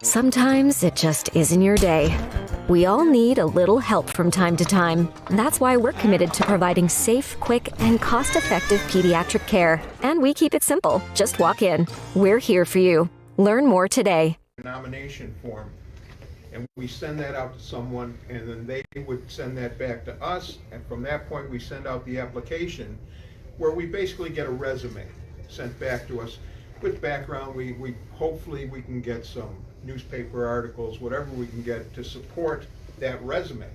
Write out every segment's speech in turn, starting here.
Sometimes it just isn't your day. We all need a little help from time to time. That's why we're committed to providing safe, quick, and cost-effective pediatric care. And we keep it simple. Just walk in. We're here for you. Learn more today. Nomination form, and we send that out to someone, and then they would send that back to us, and from that point we send out the application where we basically get a resume sent back to us with background. We hopefully we can get some newspaper articles, whatever we can get to support that resume.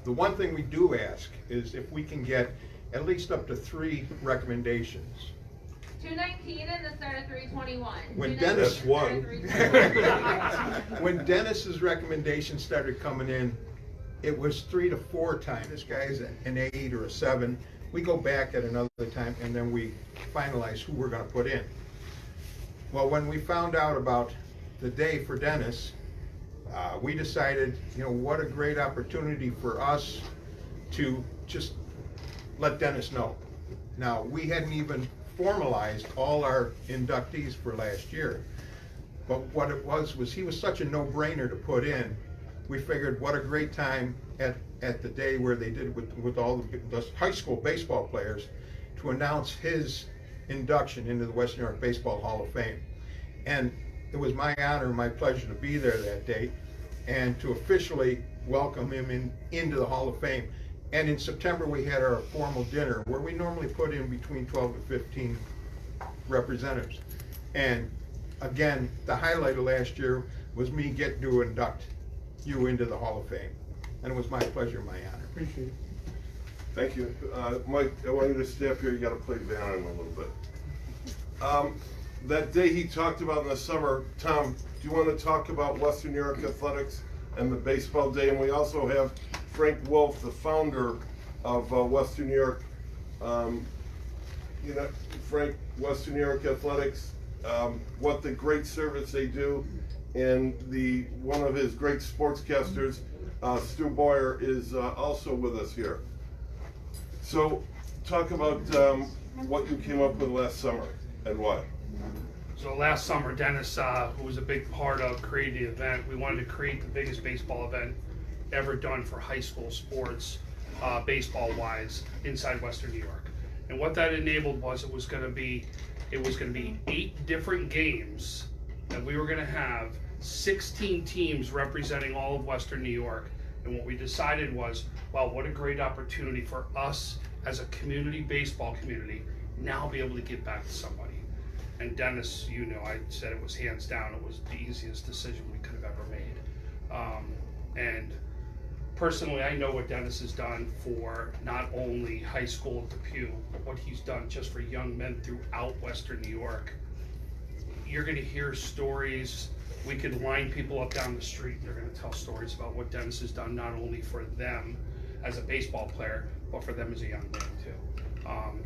The one thing we do ask is if we can get at least up to 3 recommendations. 219 and the start of 321. When Dennis won. When Dennis's recommendations started coming in, it was 3 to 4 times. This guy's an 8 or a 7. We go back at another time and then we finalize who we're going to put in. Well, when we found out about the day for Dennis, we decided, what a great opportunity for us to just let Dennis know. Now, we hadn't even formalized all our inductees for last year, but what it was he was such a no-brainer to put in. We figured what a great time at the day where they did with all the high school baseball players to announce his induction into the Western New York Baseball Hall of Fame. And it was my honor and my pleasure to be there that day and to officially welcome him into the Hall of Fame. And in September we had our formal dinner where we normally put in between 12 to 15 representatives. And again, the highlight of last year was me getting to induct you into the Hall of Fame. And it was my pleasure, my honor. Appreciate it. Thank you. Mike, I want you to stay up here. You got to play Bannon a little bit. That day he talked about in the summer, Tom, do you want to talk about Western New York athletics and the baseball day? And we also have Frank Wolf, the founder of Western New York. Frank, Western New York athletics, what the great service they do, and one of his great sportscasters, Stu Boyer, is also with us here. So, talk about what you came up with last summer and why. So last summer, Dennis, who was a big part of creating the event, we wanted to create the biggest baseball event ever done for high school sports, baseball-wise, inside Western New York. And what that enabled was it was going to be 8 different games that we were going to have 16 teams representing all of Western New York. And what we decided was, wow, what a great opportunity for us as a community, baseball community, now be able to give back to somebody. And Dennis, I said it was hands down, it was the easiest decision we could have ever made. And personally, I know what Dennis has done for not only high school at Depew, but what he's done just for young men throughout Western New York. You're going to hear stories. We could line people up down the street. They're going to tell stories about what Dennis has done, not only for them as a baseball player, but for them as a young man too.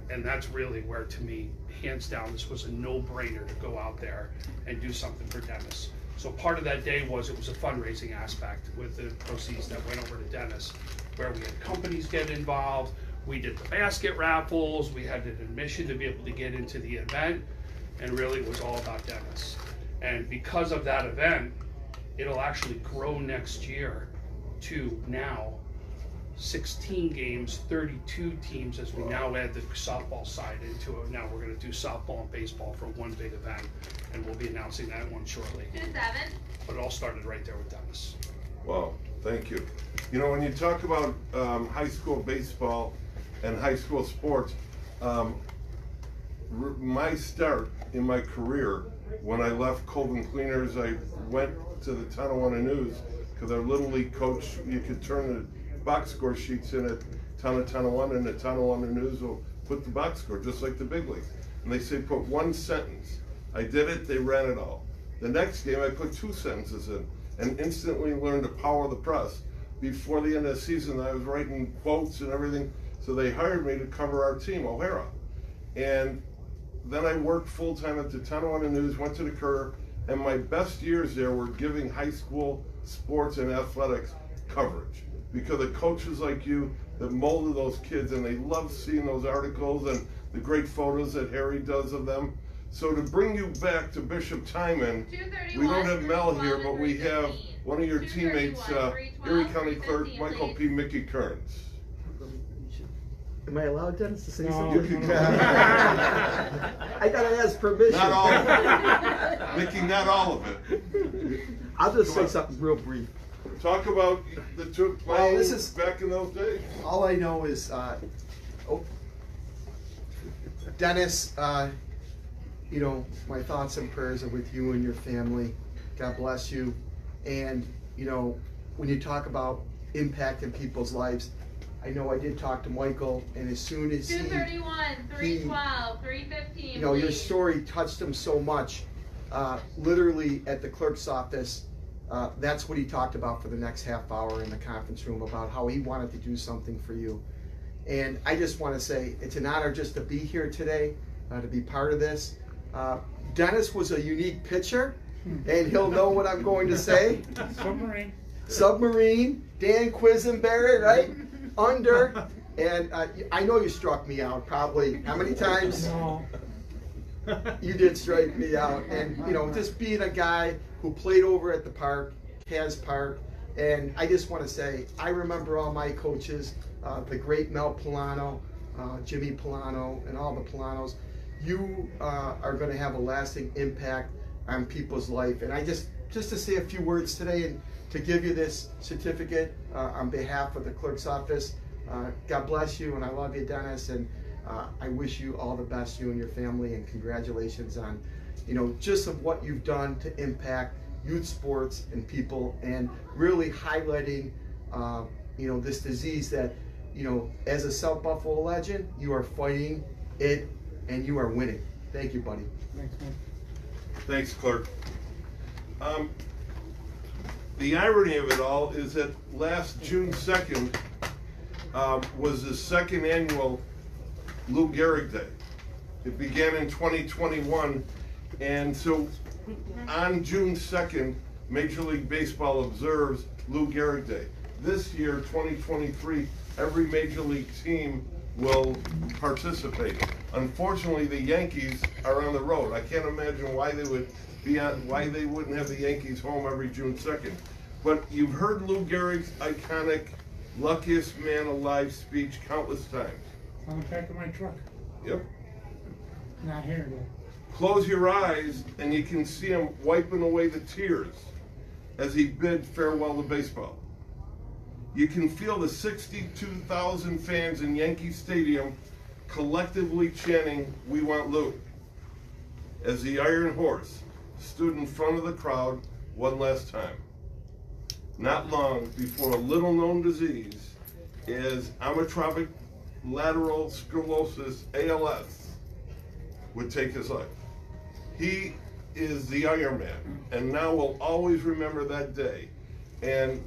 And that's really where, to me, hands down, this was a no-brainer to go out there and do something for Dennis. So part of that day it was a fundraising aspect with the proceeds that went over to Dennis, where we had companies get involved. We did the basket raffles. We had an admission to be able to get into the event, and really it was all about Dennis. And because of that event, it'll actually grow next year to now 16 games, 32 teams, as we now add the softball side into it. Now we're going to do softball and baseball for one big event, and we'll be announcing that one shortly. 27. But it all started right there with Dennis. Wow, thank you. When you talk about high school baseball and high school sports, my start in my career, when I left Colvin Cleaners, I went to the Tonawanda News, because our Little League coach, you could turn the box score sheets in at Town of Tonawanda, and the Tonawanda News will put the box score, just like the big leagues. And they say put 1 sentence. I did it, they ran it all. The next game I put 2 sentences in, and instantly learned the power of the press. Before the end of the season, I was writing quotes and everything, so they hired me to cover our team, O'Hara. And then I worked full-time at the Tonawanda News, went to the Courier, and my best years there were giving high school sports and athletics coverage, because of coaches like you that molded those kids, and they love seeing those articles and the great photos that Harry does of them. So to bring you back to Bishop Timon, 231, we don't have Mel here, 312, but we have 315. one of your teammates, 231, Erie 312, County Clerk 315, Michael please. P. Mickey Kearns. Am I allowed, Dennis, to say You something? can- I gotta ask permission. Not all of it. Mickey, not all of it. I'll just Come say on. something real brief. Talk about the two Well, playing this is- back in those days. All I know is, Dennis, you know, my thoughts and prayers are with you and your family. God bless you. And, you know, when you talk about impacting people's lives, I know I did talk to Michael, and as soon as 231, 312, 315. you know, your please. story touched him so much. Literally at the clerk's office, that's what he talked about for the next half hour in the conference room, about how he wanted to do something for you. And I just want to say it's an honor just to be here today, to be part of this. Dennis was a unique pitcher, and he'll know what I'm going to say. Submarine, Dan Quisenberry, right? Under, and I know you struck me out probably. How many times? You did strike me out. And, you know, just being a guy who played over at the park, Kaz Park, and I just want to say, I remember all my coaches, the great Mel Polano, Jimmy Polano, and all the Polanos. You are going to have a lasting impact on people's life. And I just to say a few words today and to give you this certificate on behalf of the clerk's office. God bless you, and I love you, Dennis, and I wish you all the best, you and your family, and congratulations on, you know, just of what you've done to impact youth sports and people, and really highlighting, you know, this disease that, you know, as a South Buffalo legend, you are fighting it, and you are winning. Thank you, buddy. Thanks, Clerk. The irony of it all is that last June 2nd was the second annual Lou Gehrig Day. It began in 2021, and so on June 2nd, Major League Baseball observes Lou Gehrig Day. This year, 2023, every Major League team will participate. Unfortunately, the Yankees are on the road. I can't imagine why they would be on, why they wouldn't have the Yankees home every June 2nd. But you've heard Lou Gehrig's iconic "luckiest man alive" speech countless times. On the back of my truck. Yep. Not here though. Close your eyes and you can see him wiping away the tears as he bid farewell to baseball. You can feel the 62,000 fans in Yankee Stadium collectively chanting, "We want Lou," as the Iron Horse stood in front of the crowd one last time. Not long before a little-known disease is amyotrophic lateral sclerosis, ALS, would take his life. He is the Iron Man, and now we'll always remember that day. And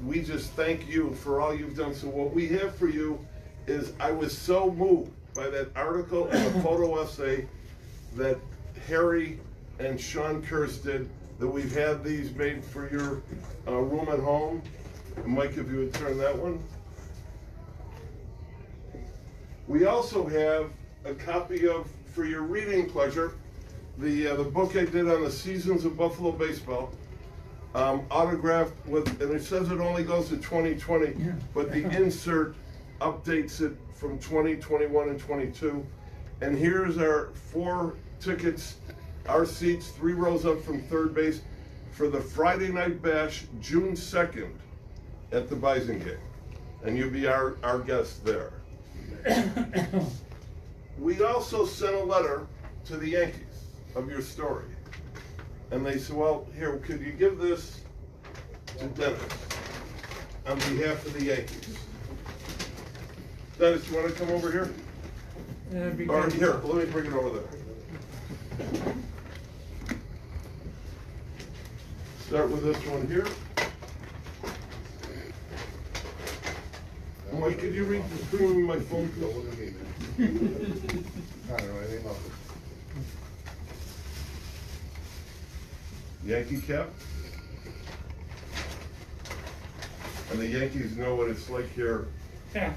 we just thank you for all you've done. So what we have for you is, I was so moved by that article and the photo essay that Harry and Sean Kurz did, that we've had these made for your room at home. And Mike, if you would turn that one. We also have a copy of, for your reading pleasure, the book I did on the seasons of Buffalo baseball, autographed with, and it says it only goes to 2020, but the insert updates it from 2021 and 22. And here's our 4 tickets, our seats, 3 rows up from third base, for the Friday night bash, June 2nd, at the Bison game. And you'll be our guest there. We also sent a letter to the Yankees of your story. And they said, well, here, could you give this to Dennis on behalf of the Yankees? Dennis, you want to come over here? That'd be Or good. here, let me bring it over there. Start with this one here. Mike, could you read, bring me my phone? I don't know anything about it. Yankee cap. And the Yankees know what it's like here. Yeah.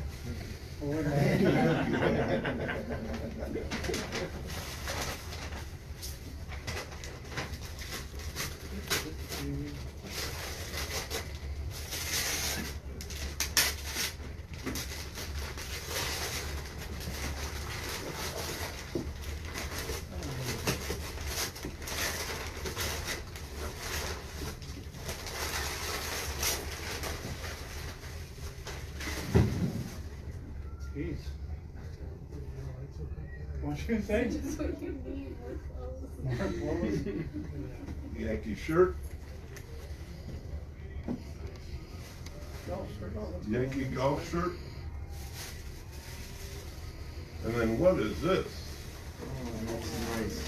What you say? Mark, what was it? Yankee shirt. Yankee golf shirt. And then what is this? Oh, that's nice.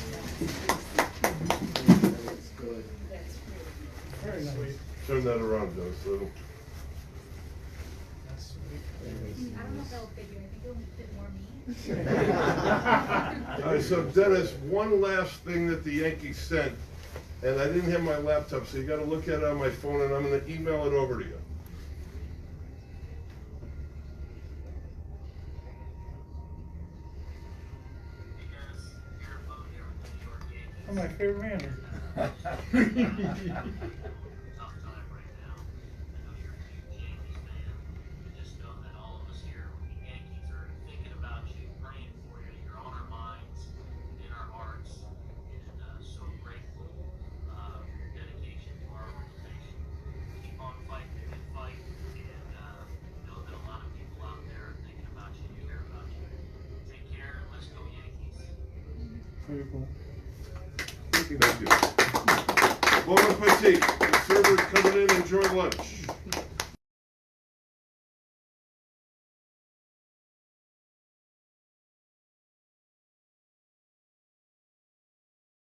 That's good. Very nice. Turn that around, Joe. So. I don't know if that'll fit you. I think it'll fit more me. All right, so Dennis, one last thing that the Yankees sent, and I didn't have my laptop, so you got to look at it on my phone, and I'm going to email it over to you. I'm my favorite man. Tough time right now. I know you're a huge Yankees fan. Just know that all of us here with the Yankees are thinking about you, praying for you. You're on our minds, in our hearts, and so grateful for your dedication to our organization. Keep on fighting the good fight, and know that a lot of people out there are thinking about you and care about you. Take care, and let's go Yankees. Very cool. Thank you. Bon appetit. The server's coming in. Enjoy lunch.